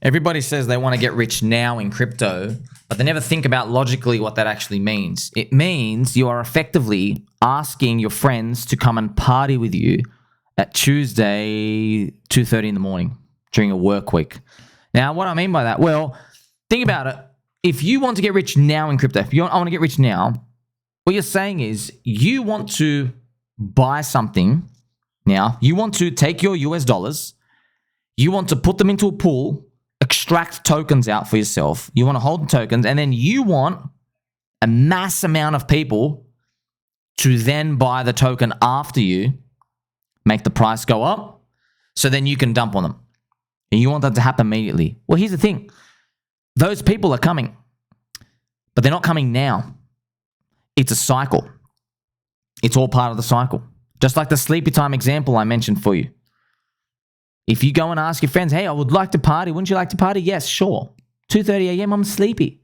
Everybody says they want to get rich now in crypto, but they never think about logically what that actually means. It means you are effectively asking your friends to come and party with you at Tuesday, 2:30 in the morning during a work week. Now, what I mean by that, well, think about it. If you want to get rich now in crypto, I want to get rich now, what you're saying is you want to buy something now. You want to take your US dollars, you want to put them into a pool, extract tokens out for yourself. You want to hold the tokens, and then you want a mass amount of people to then buy the token after you, make the price go up, so then you can dump on them. And you want that to happen immediately. Well, here's the thing. Those people are coming, but they're not coming now. It's a cycle. It's all part of the cycle. Just like the sleepy time example I mentioned for you. If you go and ask your friends, hey, I would like to party. Wouldn't you like to party? Yes, sure. 2:30 a.m., I'm sleepy.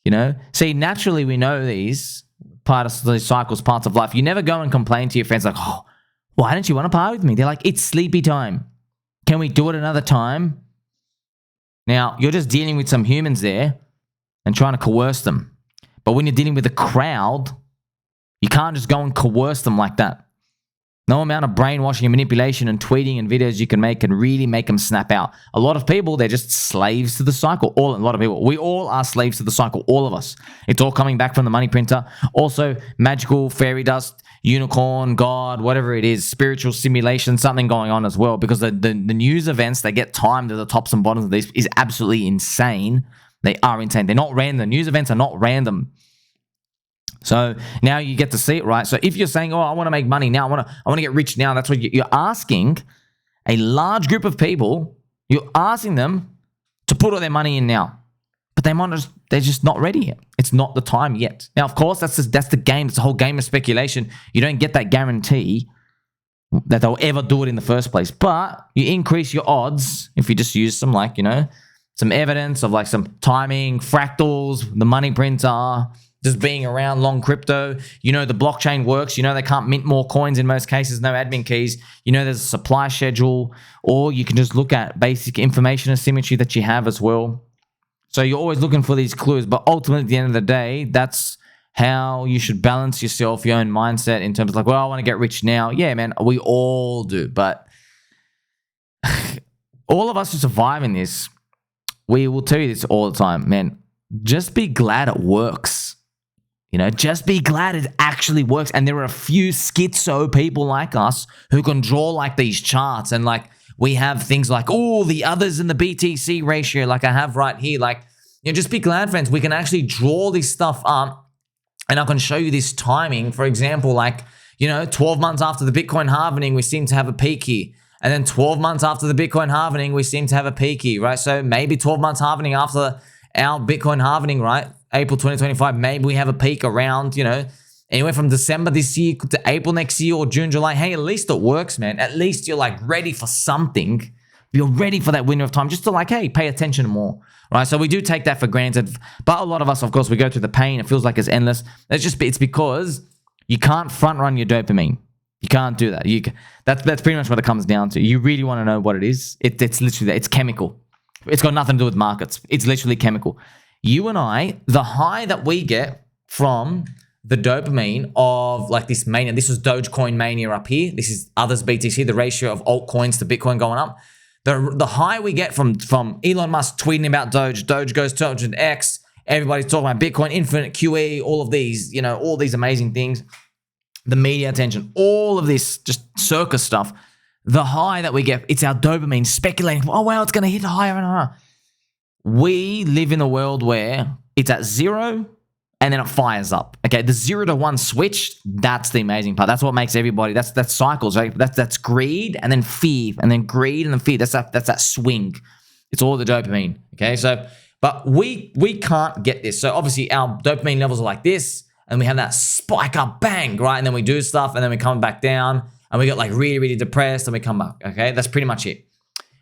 You know? See, naturally we know these cycles, parts of life. You never go and complain to your friends like, oh, why don't you want to party with me? They're like, it's sleepy time. Can we do it another time? Now, you're just dealing with some humans there and trying to coerce them. But when you're dealing with a crowd, you can't just go and coerce them like that. No amount of brainwashing and manipulation and tweeting and videos you can make can really make them snap out. A lot of people, they're just slaves to the cycle. A lot of people. We all are slaves to the cycle, all of us. It's all coming back from the money printer. Also, magical, fairy dust, unicorn, God, whatever it is, spiritual simulation, something going on as well. Because the news events, they get timed to the tops and bottoms of these is absolutely insane. They are insane. They're not random. The news events are not random. So now you get to see it, right? So if you're saying, oh, I want to make money now, I want to get rich now, that's what you're asking a large group of people, you're asking them to put all their money in now. But they're just not ready yet. It's not the time yet. Now, of course, that's the game. It's a whole game of speculation. You don't get that guarantee that they'll ever do it in the first place. But you increase your odds if you just use some some evidence of some timing, fractals, the money printer, just being around long crypto. You know the blockchain works. You know they can't mint more coins in most cases, no admin keys. You know there's a supply schedule, or you can just look at basic information asymmetry that you have as well. So you're always looking for these clues, but ultimately at the end of the day, that's how you should balance yourself, your own mindset in terms of well, I want to get rich now. Yeah, man, we all do, but all of us who survive in this, we will tell you this all the time, man, just be glad it works. Just be glad it actually works. And there are a few schizo people like us who can draw these charts and we have things like, oh, the others in the BTC ratio like I have right here. Just be glad, friends. We can actually draw this stuff up and I can show you this timing. For example, 12 months after the Bitcoin halving, we seem to have a peak here. And then 12 months after the Bitcoin halving, we seem to have a peak here, right? So maybe 12 months halving after our Bitcoin halving, right? April 2025, maybe we have a peak around, anywhere from December this year to April next year or June, July. Hey, at least it works, man. At least you're ready for something. You're ready for that window of time just to hey, pay attention more, right? So we do take that for granted. But a lot of us, of course, we go through the pain. It feels like it's endless. It's because you can't front run your dopamine. You can't do that. That's pretty much what it comes down to. You really want to know what it is. It's literally that. It's chemical. It's got nothing to do with markets. It's literally chemical. You and I, the high that we get from the dopamine of this mania, this was Dogecoin mania up here. This is others BTC, the ratio of altcoins to Bitcoin going up. The high we get from Elon Musk tweeting about Doge goes to 200x, everybody's talking about Bitcoin, infinite QE, all of these, all these amazing things, the media attention, all of this just circus stuff. The high that we get, it's our dopamine speculating, oh wow, it's going to hit higher and higher. We live in a world where it's at zero and then it fires up. Okay, the 0 to 1 switch, that's the amazing part. That's what makes everybody, that's cycles, right? That's greed and then fear and then greed and then fear. That's that swing. It's all the dopamine. Okay, so, but we can't get this. So obviously our dopamine levels are like this and we have that spike up, bang, right? And then we do stuff and then we come back down and we get really, really depressed and we come back. Okay, that's pretty much it.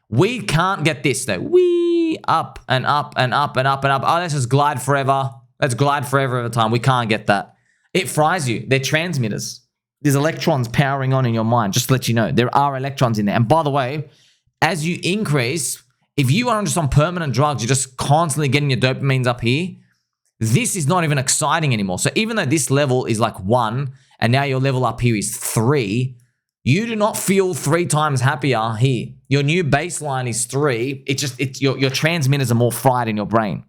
We can't get this though. We up and up and up and up and up. Oh, let's just glide forever. Let's glide forever at a time. We can't get that. It fries you. They're transmitters. There's electrons powering on in your mind. Just to let you know, there are electrons in there. And by the way, as you increase If you are just on permanent drugs, you're just constantly getting your dopamines up here, this is not even exciting anymore. So even though this level is like 1 and now your level up here is 3, you do not feel 3 times happier here. Your new baseline is 3. Your transmitters are more fried in your brain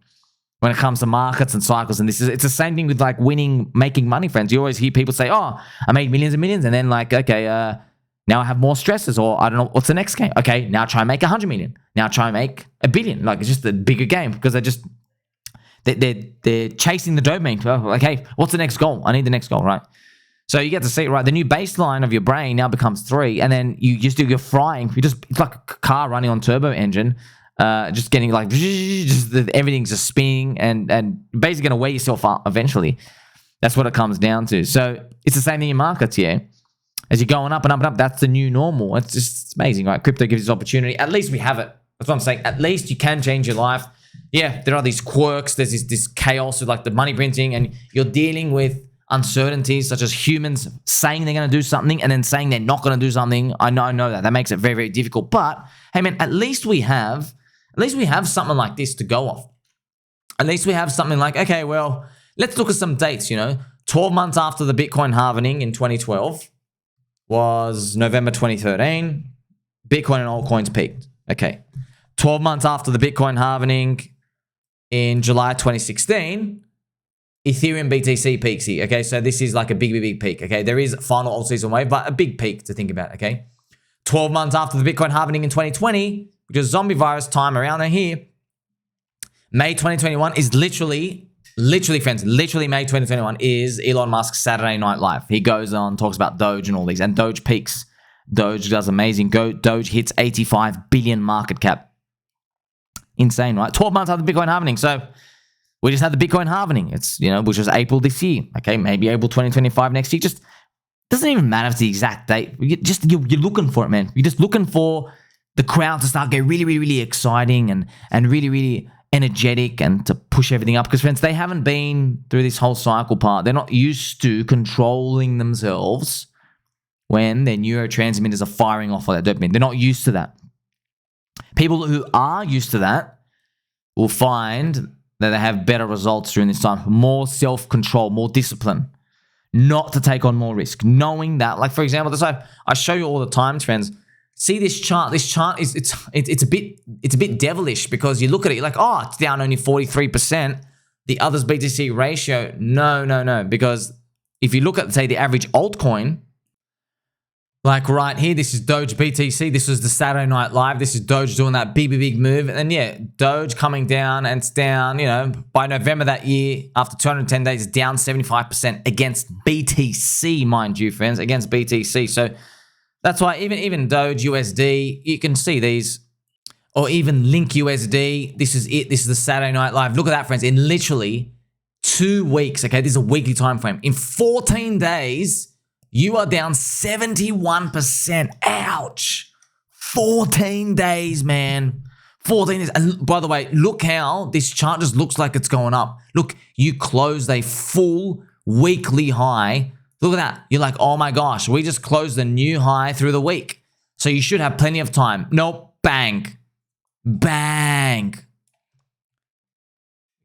when it comes to markets and cycles. And it's the same thing with like making money, friends. You always hear people say, oh, I made millions and millions. And then like, okay, now I have more stresses, or I don't know, what's the next game? Okay, now try and make 100 million. Now try and make $1 billion. Like it's just a bigger game because they're chasing the dopamine. Okay, what's the next goal? I need the next goal, right? So you get to see it, right? The new baseline of your brain now becomes 3, and then you just do your frying. It's like a car running on turbo engine, just getting like, everything's just spinning and basically going to wear yourself up eventually. That's what it comes down to. So it's the same thing in markets, yeah. As you're going up and up and up, that's the new normal. It's amazing, right? Crypto gives us opportunity. At least we have it. That's what I'm saying. At least you can change your life. Yeah, there are these quirks. There's this chaos with like the money printing, and you're dealing with uncertainties such as humans saying they're going to do something and then saying they're not going to do something. I know that makes it very, very difficult. But hey, man, at least we have something like this to go off. At least we have something like, okay, well, let's look at some dates. 12 months after the Bitcoin halving in 2012 was November 2013. Bitcoin and altcoins peaked. Okay, 12 months after the Bitcoin halving in July 2016. Ethereum BTC peaks here. Okay, so this is like a big peak. Okay, there is final all-season wave, but a big peak to think about. Okay, 12 months after the Bitcoin halving in 2020, which is zombie virus time around here, May 2021 is literally friends, May 2021 is Elon Musk's Saturday Night Live. He goes on, talks about DOGE and all these, and DOGE peaks. DOGE does amazing. DOGE hits 85 billion market cap. Insane, right? 12 months after the Bitcoin halving. So we just had the Bitcoin halving. It's, which was April this year. Okay, maybe April 2025 next year. Just doesn't even matter if it's the exact date. You're looking for it, man. You're just looking for the crowd to start getting really, really, really exciting and really, really energetic and to push everything up. Because, friends, they haven't been through this whole cycle part. They're not used to controlling themselves when their neurotransmitters are firing off of that dopamine. They're not used to that. People who are used to that will find that they have better results during this time, more self-control, more discipline, not to take on more risk, knowing that, like, for example, that's why I show you all the time, friends. See this chart. This chart is it's a bit devilish because you look at it, you're like, oh, it's down only 43%. The others BTC ratio, no, because if you look at, say, the average altcoin, like right here, this is Doge BTC. This was the Saturday Night Live. This is Doge doing that big move. And then, yeah, Doge coming down, and it's down, by November that year, after 210 days, it's down 75% against BTC, mind you, friends, against BTC. So that's why even Doge USD, you can see these, or even Link USD. This is it. This is the Saturday Night Live. Look at that, friends. In literally 2 weeks, okay, this is a weekly time frame. In 14 days, you are down 71%. Ouch. 14 days, man. 14 days. And by the way, look how this chart just looks like it's going up. Look, you closed a full weekly high. Look at that. You're like, oh my gosh, we just closed a new high through the week. So you should have plenty of time. Nope. Bang. Bang.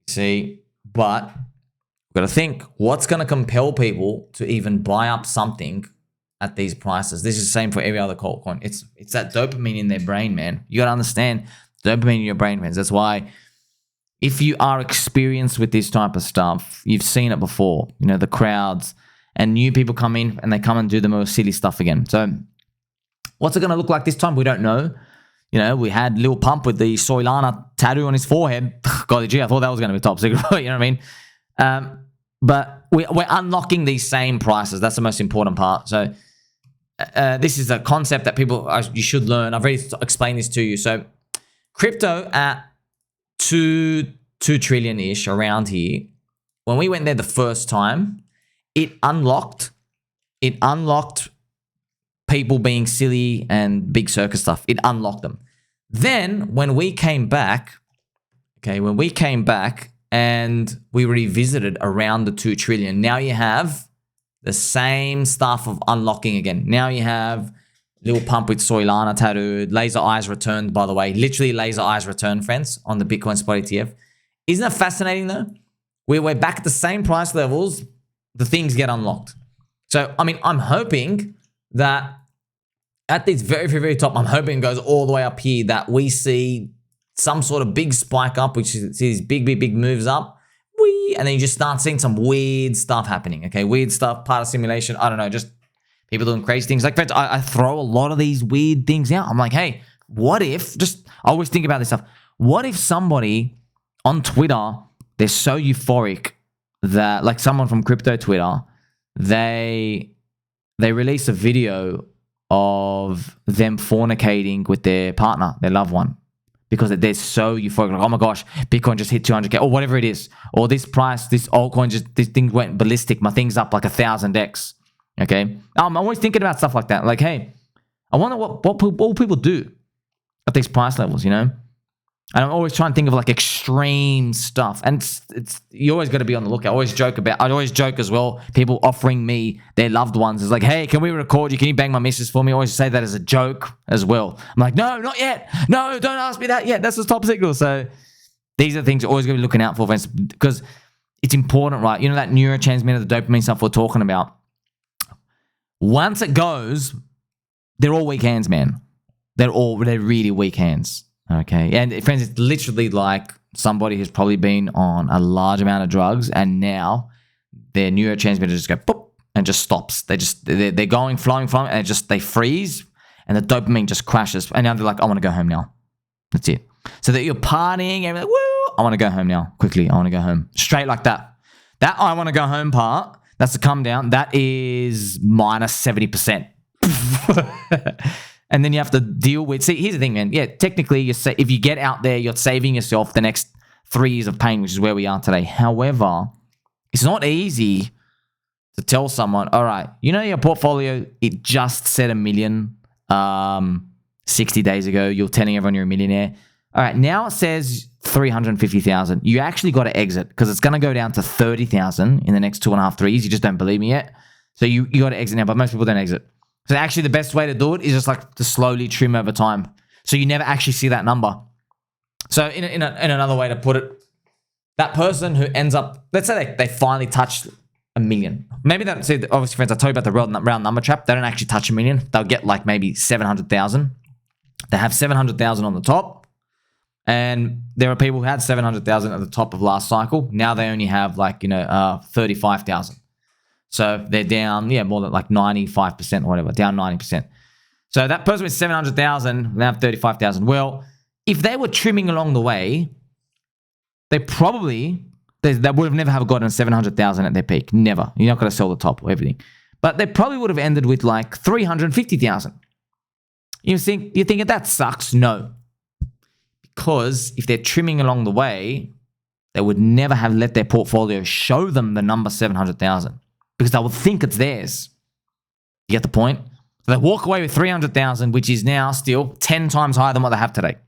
See, but we've got to think, what's going to compel people to even buy up something at these prices? This is the same for every other altcoin. It's that dopamine in their brain, man. You got to understand dopamine in your brain, man. That's why if you are experienced with this type of stuff, you've seen it before, the crowds, and new people come in and they come and do the more silly stuff again. So what's it going to look like this time? We don't know. We had Lil Pump with the Soilana tattoo on his forehead. Golly gee, I thought that was going to be top secret. You know what I mean? But we're unlocking these same prices. That's the most important part. So this is a concept that you should learn. I've already explained this to you. So crypto at 2 trillion-ish around here, when we went there the first time, it unlocked people being silly and big circus stuff. It unlocked them. Then when we came back, and we revisited around the 2 trillion. Now you have the same stuff of unlocking again. Now you have Little pump with Soilana tattooed. Laser eyes returned, by the way. Literally laser eyes returned, friends, on the Bitcoin spot ETF. Isn't that fascinating, though? We're back at the same price levels. The things get unlocked. So, I mean, I'm hoping that at this very, very, very top, I'm hoping it goes all the way up here, that we see some sort of big spike up, which is these big, big, big moves up. And then you just start seeing some weird stuff happening, okay? Weird stuff, part of simulation. I don't know, just people doing crazy things. Like, friends, I throw a lot of these weird things out. I'm like, hey, what if, I always think about this stuff. What if somebody on Twitter, they're so euphoric that, like someone from crypto Twitter, they release a video of them fornicating with their partner, their loved one, because they're so euphoric. Like, oh my gosh, Bitcoin just hit 200K or whatever it is. Or this price, this altcoin, this thing went ballistic. My thing's up like 1,000x. Okay. I'm always thinking about stuff like that. Like, hey, I wonder what people do at these price levels, you know? And I'm always trying to think of like extreme stuff. And it's you always got to be on the lookout. I always joke as well. People offering me their loved ones is like, hey, can we record you? Can you bang my missus for me? I always say that as a joke as well. I'm like, no, not yet. No, don't ask me that yet. That's the top signal. So these are the things you're always going to be looking out for, friends, because it's important, right? You know, that neurotransmitter, the dopamine stuff we're talking about. Once it goes, they're all weak hands, man. They're really weak hands. Okay. And friends, it's literally like somebody who's probably been on a large amount of drugs and now their neurotransmitter just go boop and just stops. They're going, flowing, and they freeze and the dopamine just crashes. And now they're like, I want to go home now. That's it. So that you're partying and you're like, woo, I want to go home now. Quickly, I want to go home. Straight like that. That I want to go home part, that's the come down. That is minus 70%. And then you have to deal with... See, here's the thing, man. Yeah, technically, if you get out there, you're saving yourself the next 3 years of pain, which is where we are today. However, it's not easy to tell someone, all right, you know your portfolio, it just said $1 million 60 days ago. You're telling everyone you're a millionaire. All right, now it says 350,000. You actually got to exit because it's going to go down to 30,000 in the next 2.5, 3 years. You just don't believe me yet. So you got to exit now, but most people don't exit. So actually the best way to do it is just like to slowly trim over time. So you never actually see that number. So in another way to put it, that person who ends up, let's say they finally touched $1 million. Maybe that, see, obviously friends, I told you about the round number trap. They don't actually touch $1 million. They'll get like maybe 700,000. They have 700,000 on the top. And there are people who had 700,000 at the top of last cycle. Now they only have like, 35,000. So they're down, more than like 95% or whatever, down 90%. So that person with 700,000, they have 35,000. Well, if they were trimming along the way, they would have never have gotten 700,000 at their peak. Never. You're not going to sell the top or everything. But they probably would have ended with like 350,000. You're thinking that sucks? No. Because if they're trimming along the way, they would never have let their portfolio show them the number 700,000. Because they would think it's theirs. You get the point? So they walk away with 300,000, which is now still 10 times higher than what they have today.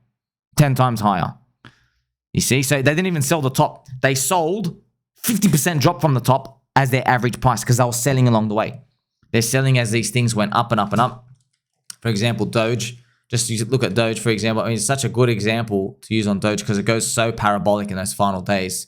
10 times higher. You see? So they didn't even sell the top. They sold 50% drop from the top as their average price because they were selling along the way. They're selling as these things went up and up and up. For example, Doge. Just look at Doge, for example. I mean, it's such a good example to use on Doge because it goes so parabolic in those final days.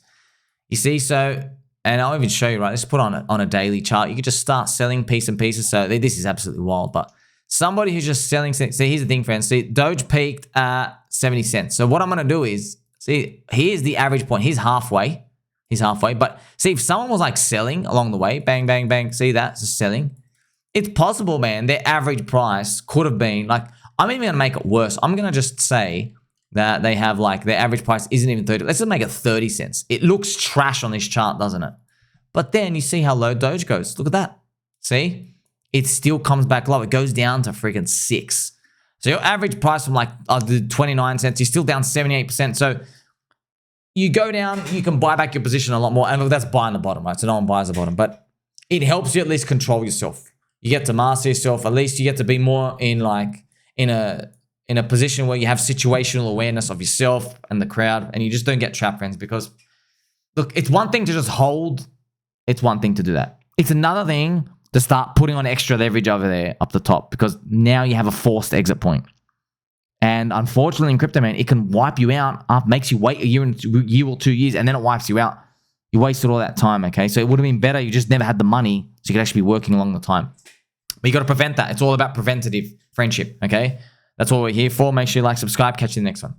You see? So... And I'll even show you, right? Let's put on a daily chart. You could just start selling piece and pieces. So this is absolutely wild. But somebody who's just selling... See, here's the thing, friends. See, Doge peaked at 70 cents. So what I'm going to do is... See, here's the average point. He's halfway. But see, if someone was like selling along the way, bang, bang, bang. See that? Just selling. It's possible, man. Their average price could have been like... I'm even going to make it worse. I'm going to just say... that they have like their average price isn't even 30. Let's just make it 30 cents. It looks trash on this chart, doesn't it? But then you see how low Doge goes. Look at that. See? It still comes back low. It goes down to freaking 6. So your average price from like 29 cents, you're still down 78%. So you go down, you can buy back your position a lot more. And look, that's buying the bottom, right? So no one buys the bottom. But it helps you at least control yourself. You get to master yourself. At least you get to be more in a position where you have situational awareness of yourself and the crowd, and you just don't get trapped, friends, because, look, it's one thing to just hold. It's one thing to do that. It's another thing to start putting on extra leverage over there up the top, because now you have a forced exit point. And unfortunately in crypto, man, it can wipe you out, makes you wait a year or 2 years, and then it wipes you out. You wasted all that time, okay? So it would have been better you just never had the money so you could actually be working along the time. But you got to prevent that. It's all about preventative friendship, okay? That's what we're here for. Make sure you like, subscribe. Catch you in the next one.